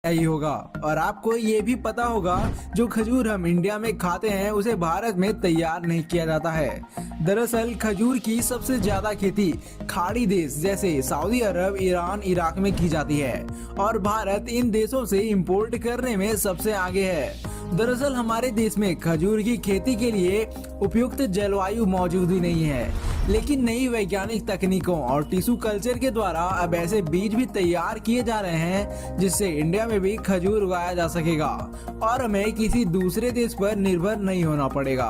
ही होगा। और आपको ये भी पता होगा जो खजूर हम इंडिया में खाते हैं उसे भारत में तैयार नहीं किया जाता है। दरअसल खजूर की सबसे ज्यादा खेती खाड़ी देश जैसे सऊदी अरब, ईरान, इराक में की जाती है और भारत इन देशों से इंपोर्ट करने में सबसे आगे है। दरअसल हमारे देश में खजूर की खेती के लिए उपयुक्त जलवायु मौजूद ही नहीं है, लेकिन नई वैज्ञानिक तकनीकों और टिश्यू कल्चर के द्वारा अब ऐसे बीज भी तैयार किए जा रहे हैं जिससे इंडिया में भी खजूर उगाया जा सकेगा और हमें किसी दूसरे देश पर निर्भर नहीं होना पड़ेगा।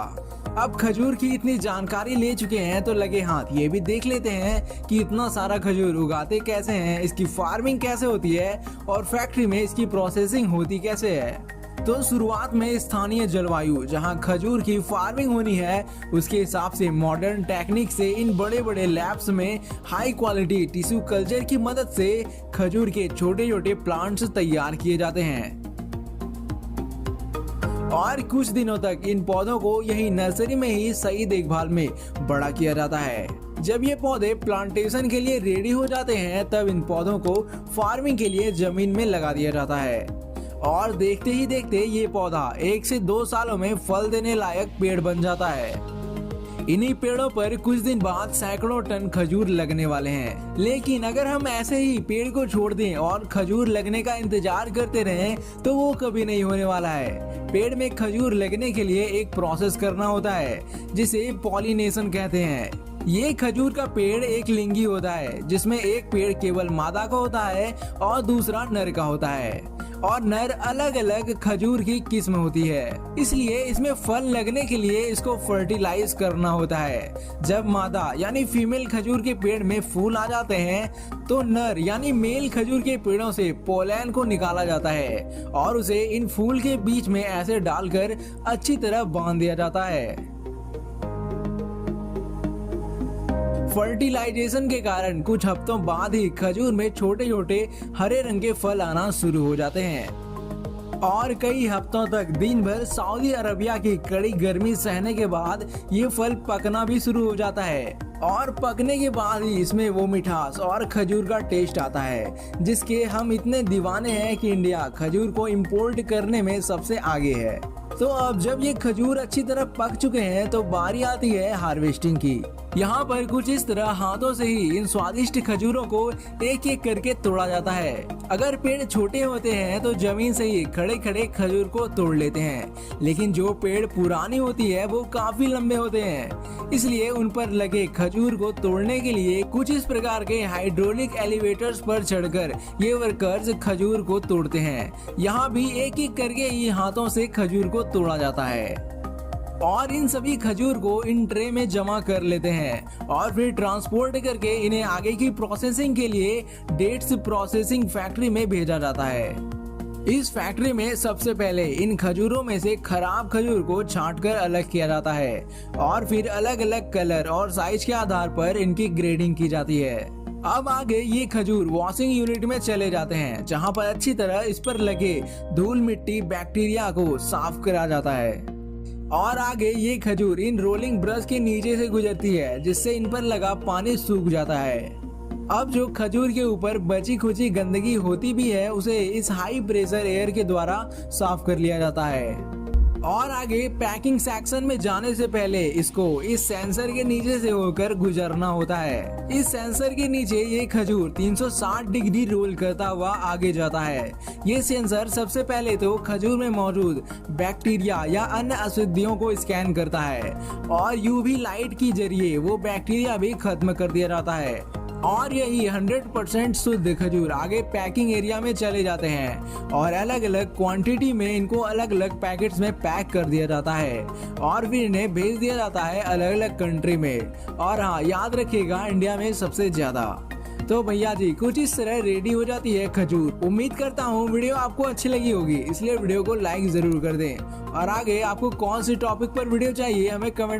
अब खजूर की इतनी जानकारी ले चुके हैं तो लगे हाथ ये भी देख लेते हैं कि इतना सारा खजूर उगाते कैसे हैं, इसकी फार्मिंग कैसे होती है और फैक्ट्री में इसकी प्रोसेसिंग होती कैसे है। तो शुरुआत में स्थानीय जलवायु जहां खजूर की फार्मिंग होनी है उसके हिसाब से मॉडर्न टेक्निक से इन बड़े बड़े लैब्स में हाई क्वालिटी टिश्यू कल्चर की मदद से खजूर के छोटे छोटे प्लांट्स तैयार किए जाते हैं और कुछ दिनों तक इन पौधों को यही नर्सरी में ही सही देखभाल में बड़ा किया जाता है। जब ये पौधे प्लांटेशन के लिए रेडी हो जाते हैं तब इन पौधों को फार्मिंग के लिए जमीन में लगा दिया जाता है और देखते ही देखते ये पौधा 1 से 2 सालों में फल देने लायक पेड़ बन जाता है। इन्हीं पेड़ों पर कुछ दिन बाद सैकड़ों टन खजूर लगने वाले हैं। लेकिन अगर हम ऐसे ही पेड़ को छोड़ दें और खजूर लगने का इंतजार करते रहें तो वो कभी नहीं होने वाला है। पेड़ में खजूर लगने के लिए एक प्रोसेस करना होता है जिसे पॉलिनेशन कहते हैं। ये खजूर का पेड़ एक लिंगी होता है जिसमें एक पेड़ केवल मादा का होता है और दूसरा नर का होता है और नर अलग अलग खजूर की किस्म होती है, इसलिए इसमें फल लगने के लिए इसको फर्टिलाइज करना होता है। जब मादा यानी फीमेल खजूर के पेड़ में फूल आ जाते हैं तो नर यानी मेल खजूर के पेड़ों से पोलन को निकाला जाता है और उसे इन फूल के बीच में ऐसे डालकर अच्छी तरह बांध दिया जाता है। फर्टिलाइजेशन के कारण कुछ हफ्तों बाद ही खजूर में छोटे छोटे हरे रंग के फल आना शुरू हो जाते हैं और कई हफ्तों तक दिन भर सऊदी अरबिया की कड़ी गर्मी सहने के बाद ये फल पकना भी शुरू हो जाता है और पकने के बाद ही इसमें वो मिठास और खजूर का टेस्ट आता है जिसके हम इतने दीवाने हैं कि इंडिया खजूर को इंपोर्ट करने में सबसे आगे है। तो अब जब ये खजूर अच्छी तरह पक चुके हैं तो बारी आती है हार्वेस्टिंग की। यहाँ पर कुछ इस तरह हाथों से ही इन स्वादिष्ट खजूरों को एक एक करके तोड़ा जाता है। अगर पेड़ छोटे होते हैं तो जमीन से ही खड़े खड़े खजूर को तोड़ लेते हैं, लेकिन जो पेड़ पुरानी होती है वो काफी लंबे होते हैं, इसलिए उन पर लगे खजूर को तोड़ने के लिए कुछ इस प्रकार के हाइड्रोलिक एलिवेटर्स पर चढ़कर ये वर्कर्स खजूर को तोड़ते हैं। यहाँ भी एक एक करके ही हाथों से खजूर को तोड़ा जाता है और इन सभी खजूर को इन ट्रे में जमा कर लेते हैं और फिर ट्रांसपोर्ट करके इन्हें आगे की प्रोसेसिंग के लिए डेट्स प्रोसेसिंग फैक्ट्री में भेजा जाता है। इस फैक्ट्री में सबसे पहले इन खजूरों में से खराब खजूर को छांटकर अलग किया जाता है और फिर अलग अलग कलर और साइज के आधार पर इनकी ग्रेडिंग की जाती है। अब आगे ये खजूर वॉशिंग यूनिट में चले जाते हैं जहां पर अच्छी तरह इस पर लगे धूल मिट्टी बैक्टीरिया को साफ करा जाता है और आगे ये खजूर इन रोलिंग ब्रश के नीचे से गुजरती है जिससे इन पर लगा पानी सूख जाता है। अब जो खजूर के ऊपर बची खुची गंदगी होती भी है उसे इस हाई प्रेशर एयर के द्वारा साफ कर लिया जाता है और आगे पैकिंग सेक्शन में जाने से पहले इसको इस सेंसर के नीचे से होकर गुजरना होता है। इस सेंसर के नीचे ये खजूर 360 डिग्री रोल करता हुआ आगे जाता है। ये सेंसर सबसे पहले तो खजूर में मौजूद बैक्टीरिया या अन्य अशुद्धियों को स्कैन करता है और यूवी लाइट के जरिए वो बैक्टीरिया भी खत्म कर दिया जाता है और यही 100% शुद्ध खजूर आगे पैकिंग एरिया में चले जाते हैं और अलग अलग क्वांटिटी में इनको अलग अलग पैकेट्स में पैक कर दिया जाता है और फिर इन्हें भेज दिया जाता है अलग अलग कंट्री में। और हाँ, याद रखिएगा इंडिया में सबसे ज्यादा। तो भैया जी कुछ इस तरह रेडी हो जाती है खजूर। उम्मीद करता हूँ वीडियो आपको अच्छी लगी होगी, इसलिए वीडियो को लाइक जरूर कर दें और आगे आपको कौन से टॉपिक पर वीडियो चाहिए हमें कमेंट में